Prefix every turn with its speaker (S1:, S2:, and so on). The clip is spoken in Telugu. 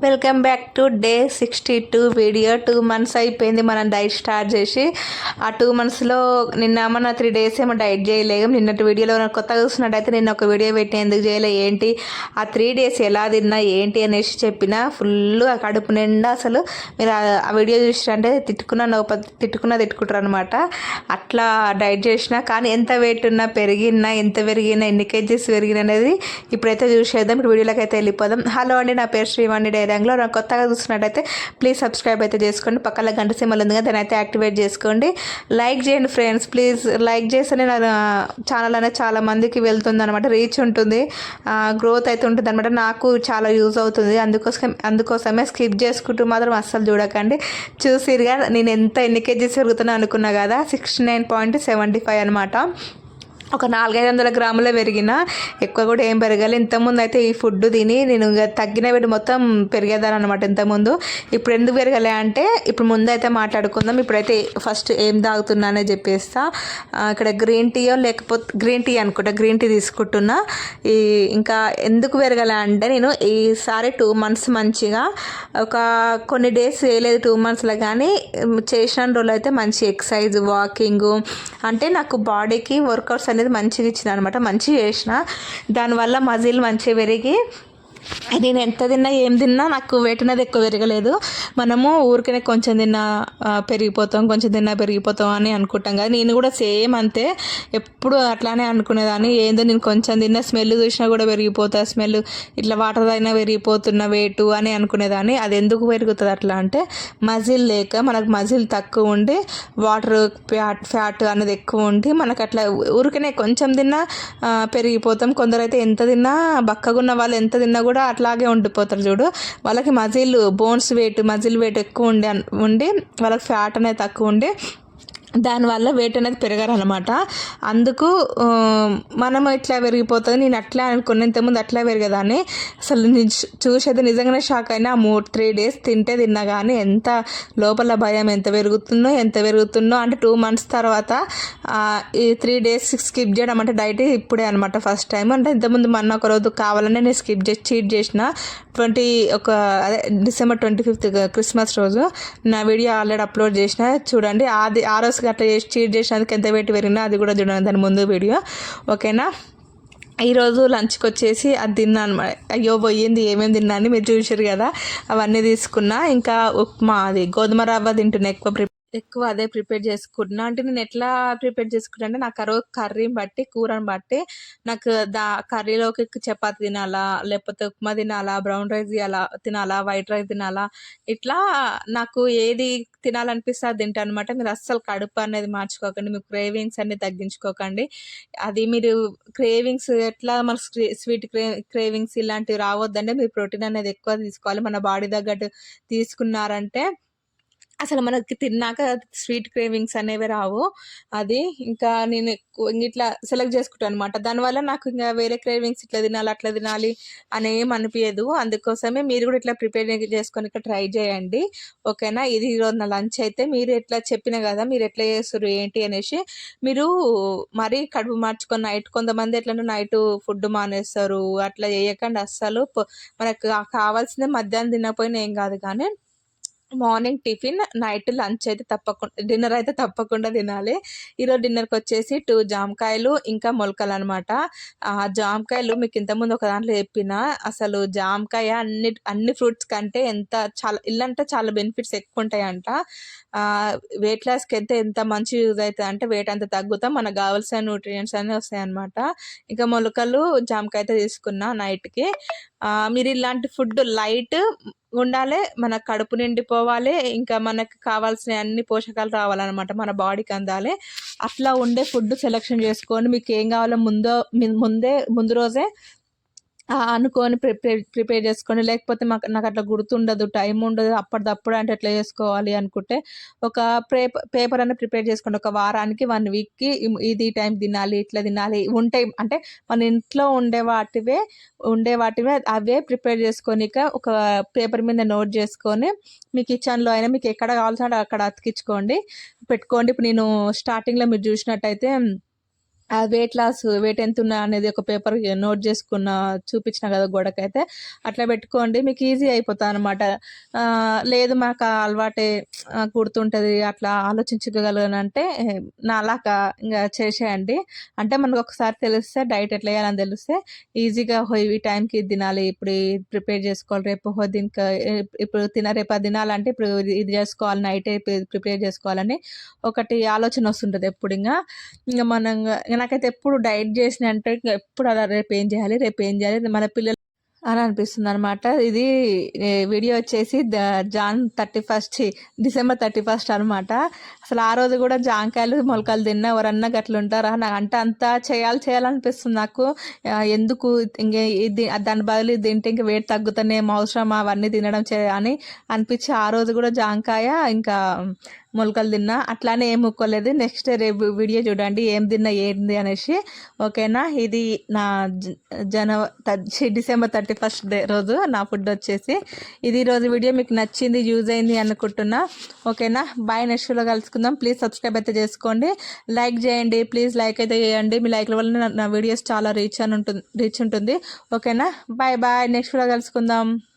S1: Welcome back to day 62 video. 2 months అయిపోయింది మనం డైట్ స్టార్ట్ చేసి. ఆ 2 monthsలో నిన్న మన 3 days ఏమో డైట్ చేయలేము. నిన్నటి వీడియోలో కొత్తగా చూసినట్టయితే నిన్న ఒక వీడియో పెట్టి ఎందుకు చేయలే ఏంటి ఆ 3 days ఎలా తిన్నా ఏంటి అనేసి చెప్పిన. ఫుల్ ఆ కడుపు నిండా అసలు మీరు ఆ వీడియో చూసిరంటే తిట్టుకుంటారు అనమాట. అట్లా డైట్ చేసిన కానీ ఎంత వెయిట్ ఉన్నా పెరిగినా ఎంత పెరిగినా ఎన్ని కేజీస్ పెరిగిన అనేది ఇప్పుడైతే చూసేద్దాం. ఇప్పుడు వీడియోలోకి అయితే వెళ్ళిపోదాం. హలో అండి, నా పేరు శ్రీవాణి డైరంగ్లో. కొత్తగా చూసినట్టయితే ప్లీజ్ సబ్స్క్రైబ్ అయితే చేసుకోండి. పక్కన గంట సింబల్ ఉంది కదా, దాన్ని అయితే యాక్టివేట్ చేసుకోండి. లైక్ చేయండి ఫ్రెండ్స్, ప్లీజ్ లైక్ చేస్తేనే నా ఛానల్ అనేది చాలా మందికి వెళ్తుంది అనమాట, రీచ్ ఉంటుంది, గ్రోత్ అయితే ఉంటుంది అనమాట. నాకు చాలా యూజ్ అవుతుంది. అందుకోసమే స్కిప్ చేసుకుంటూ మాత్రం అస్సలు చూడకండి. చూసిరుగా నేను ఎన్ని కేజీస్ పెరుగుతున్నా అనుకున్నా కదా, 69.75 అనమాట. ఒక 400-500 గ్రాములే పెరిగిన, ఎక్కువ కూడా ఏం పెరగాలి. ఇంతకుముందు అయితే ఈ ఫుడ్ తిని నేను తగ్గిన వీటి మొత్తం పెరిగేదాన్ని అనమాట ఇంతకుముందు. ఇప్పుడు ఎందుకు పెరగలే అంటే ఇప్పుడు ముందు అయితే మాట్లాడుకుందాం. ఇప్పుడైతే ఫస్ట్ ఏం తాగుతున్నానే చెప్పేస్తా. ఇక్కడ గ్రీన్ టీయో లేకపోతే గ్రీన్ టీ అనుకుంటా, గ్రీన్ టీ తీసుకుంటున్నా. ఇంకా ఎందుకు పెరగలే అంటే నేను ఈసారి 2 months మంచిగా ఒక కొన్ని డేస్ వేయలేదు 2 monthsలో, కానీ చేసిన రోజులు అయితే మంచి ఎక్సర్సైజ్ వాకింగ్ అంటే నాకు బాడీకి వర్కౌట్స్ అనేది మంచిగా ఇచ్చిన అనమాట. మంచిగా చేసిన, దానివల్ల మజిల్ మంచిగా పెరిగి నేను ఎంత తిన్నా ఏం తిన్నా నాకు వెయిట్ అనేది ఎక్కువ పెరగలేదు. మనము ఊరికనే కొంచెం తిన్నా పెరిగిపోతాం, కొంచెం తిన్నా పెరిగిపోతాం అని అనుకుంటాం కదా, నేను కూడా సేమ్ అంతే ఎప్పుడు అట్లానే అనుకునేదాన్ని. ఏందో నేను కొంచెం తిన్నా స్మెల్ చూసినా కూడా పెరిగిపోతా, స్మెల్ ఇట్లా వాటర్ అయినా పెరిగిపోతున్న వెయిట్ అని అనుకునేదాన్ని. అది ఎందుకు పెరుగుతుంది అట్లా అంటే మజిల్ లేక, మనకు మజిల్ తక్కువ ఉండి వాటర్ ఫ్యాట్ అనేది ఎక్కువ ఉండి మనకు అట్లా ఊరికనే కొంచెం తిన్నా పెరిగిపోతాం. కొందరైతే ఎంత తిన్నా బక్కగా ఉన్న వాళ్ళు ఎంత తిన్నా కూడా అట్లాగే ఉండిపోతారు చూడు, వాళ్ళకి మజిల్ వెయిట్ ఎక్కువ ఉండి వాళ్ళకి ఫ్యాట్ అనేది తక్కువ ఉండి దానివల్ల వెయిట్ అనేది పెరగారనమాట. అందుకు మనం ఇట్లా పెరిగిపోతుంది. నేను అట్లా అనుకున్న, ఇంతకుముందు అట్లా పెరిగేదాన్ని. అసలు నేను చూసేది నిజంగానే షాక్ అయినా. 3 days తిన్నా కానీ ఎంత లోపల భయం, ఎంత పెరుగుతుందో అంటే 2 months తర్వాత ఈ 3 days స్కిప్ చేయడం అంటే డైట్ ఇప్పుడే అనమాట ఫస్ట్ టైం. అంటే ఇంతకుముందు మొన్న ఒక రోజు కావాలనే నేను చీట్ చేసిన. December 25th క్రిస్మస్ రోజు నా వీడియో ఆల్రెడీ అప్లోడ్ చేసిన, చూడండి. ఆ రోజు అట్లా చీట్ చేసినందుకు ఎంత వెయిట్ పెరిగినా అది కూడా చూడండి, దాని ముందు వీడియో. ఓకేనా, ఈరోజు లంచ్కి వచ్చేసి అది తిన్నాను అనమాట. అయ్యో పోయింది ఏమేమి తిన్నా అని మీరు చూసారు కదా, అవన్నీ తీసుకున్నా. ఇంకా ఉప్మా, అది గోధుమ రవ్వ తింటున్నా ఎక్కువ అదే ప్రిపేర్ చేసుకుంటున్నా. అంటే నేను ఎట్లా ప్రిపేర్ చేసుకుంటా అంటే నాకు ఆ రోజు కర్రీని బట్టి, కూరని బట్టి నాకు కర్రీలోకి చపాతి తినాలా, లేకపోతే ఉప్మా తినాలా, బ్రౌన్ రైస్ తినాలా, వైట్ రైస్ తినాలా, ఇట్లా నాకు ఏది తినాలనిపిస్తే అది తింటాను అనమాట. మీరు అస్సలు కడుపు అనేది మార్చుకోకండి, మీకు క్రేవింగ్స్ అన్ని తగ్గించుకోకండి. అది మీరు క్రేవింగ్స్ ఎట్లా మన స్వీట్ క్రేవింగ్స్ ఇలాంటివి రావద్దంటే మీరు ప్రోటీన్ అనేది ఎక్కువ తీసుకోవాలి. మన బాడీ తగ్గట్టు తీసుకున్నారంటే అసలు మనకి తిన్నాక స్వీట్ క్రేవింగ్స్ అనేవి రావు. అది ఇంకా నేను ఇట్లా సెలెక్ట్ చేసుకుంటాను అనమాట. దానివల్ల నాకు ఇంకా వేరే క్రేవింగ్స్ ఇట్లా తినాలి అట్లా తినాలి అని ఏం అనిపించదు. అందుకోసమే మీరు కూడా ఇట్లా ప్రిపేర్ చేసుకొని ఇక్కడ ట్రై చేయండి. ఓకేనా, ఇది ఈరోజు నా లంచ్ అయితే. మీరు ఎట్లా చెప్పిన కదా, మీరు ఎట్లా చేస్తారు ఏంటి అనేసి. మీరు మరీ కడుపు మార్చుకొని నైట్, కొంతమంది ఎట్లా నైట్ ఫుడ్ మానేస్తారు, అట్లా చేయకండి అస్సలు. మనకు కావాల్సిందే మధ్యాహ్నం తినకపోయినా ఏం కాదు, కానీ మార్నింగ్ టిఫిన్, నైట్ లంచ్ అయితే తప్పకుండా, డిన్నర్ అయితే తప్పకుండా తినాలి. ఈరోజు డిన్నర్కి వచ్చేసి 2 జామకాయలు ఇంకా మొలకలు అనమాట. జామకాయలు మీకు ఇంతకుముందు ఒక దాంట్లో చెప్పిన, అసలు జామకాయ అన్ని ఫ్రూట్స్ కంటే ఇల్లంటే చాలా బెనిఫిట్స్ ఎక్కువ ఉంటాయంట. వెయిట్ లాస్కి అయితే ఎంత మంచి యూజ్ అవుతుంది అంటే వెయిట్ అంత తగ్గుతాం, మనకు కావాల్సిన న్యూట్రియంట్స్ అన్నీ వస్తాయన్నమాట. ఇంకా మొలకలు జామకాయ అయితే తీసుకున్నా నైట్కి. మీరు ఇలాంటి ఫుడ్ లైట్ ఉండాలి, మన కడుపు నిండిపోవాలి, ఇంకా మనకు కావాల్సిన అన్ని పోషకాలు రావాలన్నమాట, మన బాడీకి అందాలి. అట్లా ఉండే ఫుడ్ సెలెక్షన్ చేసుకోండి. మీకు ఏం కావాలో ముందు రోజే అనుకొని ప్రిపేర్ చేసుకోండి. లేకపోతే నాకు అట్లా గుర్తుండదు, టైం ఉండదు, అప్పటిదప్పుడు అంటే ఎట్లా చేసుకోవాలి అనుకుంటే ఒక పేపర్ అనేది ప్రిపేర్ చేసుకోండి. ఒక వారానికి 1 weekకి ఇది టైం తినాలి, ఇట్లా తినాలి ఉంటాయి. అంటే మన ఇంట్లో ఉండే వాటివే అవే ప్రిపేర్ చేసుకోనిక ఒక పేపర్ మీద నోట్ చేసుకొని మీ కిచెన్లో అయినా మీకు ఎక్కడ కావాల్సిన అక్కడ అతికించుకోండి, పెట్టుకోండి. ఇప్పుడు నేను స్టార్టింగ్లో మీరు చూసినట్టయితే ఆ వెయిట్ ఎంతున్నా అనేది ఒక పేపర్ నోట్ చేసుకున్న చూపించిన కదా గోడకైతే, అట్లా పెట్టుకోండి. మీకు ఈజీ అయిపోతదనమాట. లేదు మాకు ఆ అలవాటే గుర్తుంటది అట్లా ఆలోచించగలనంటే నాలాగా ఇంగ చేసేయండి. అంటే మనకు ఒకసారి తెలిస్తే డైట్ ఎట్లా చేయాలని తెలిస్తే ఈజీగా ఈ టైంకి ఇది తినాలి, ఇప్పుడు ఇది ప్రిపేర్ చేసుకోవాలి, రేపు దీనికి ఇప్పుడు రేపు అది తినాలంటే ఇప్పుడు ఇది చేసుకోవాలి, నైటే ప్రిపేర్ చేసుకోవాలని ఒకటి ఆలోచన వస్తుంటది ఎప్పుడు. ఇంగ మనం నాకైతే ఎప్పుడు డైట్ చేసిన అంటే ఎప్పుడు అలా రేపు ఏం చేయాలి మన పిల్లలు అని అనిపిస్తుందనమాట. ఇది వీడియో వచ్చేసి డిసెంబర్ 31 అనమాట. అసలు ఆ రోజు కూడా జాంకాయలు, మొలకలు తిన్నా ఎవరన్నా గట్లుంటారా? నాకంటే అంతా చేయాలనిపిస్తుంది నాకు. ఎందుకు ఇంక ఇది దాని బదులు ఇది తింటే ఇంక వెయిట్ తగ్గుతానేమో, అవసరమా అవన్నీ తినడం అని అనిపించి ఆ రోజు కూడా జాంకాయ ఇంకా మొలకలు తిన్నా. అట్లానే ఏం ముక్కోలేదు. నెక్స్ట్ రేపు వీడియో చూడండి ఏం తిన్నా ఏంది అనేసి. ఓకేనా? ఇది నా డిసెంబర్ 31 రోజు నా ఫుడ్ వచ్చేసి ఇది. రోజు వీడియో మీకు నచ్చింది, యూజ్ అయింది అనుకుంటున్నా. ఓకేనా? బాయ్. నెక్స్ట్ వీడియోలో కలుసుకుందాం. ప్లీజ్ సబ్స్క్రైబ్ అయితే చేసుకోండి, లైక్ చేయండి. ప్లీజ్ లైక్ అయితే చేయండి. మీ లైక్ల వల్ల నా వీడియోస్ చాలా రీచ్ ఉంటుంది. ఓకేనా? Bye bye. నెక్స్ట్ వీడియో కలుసుకుందాం.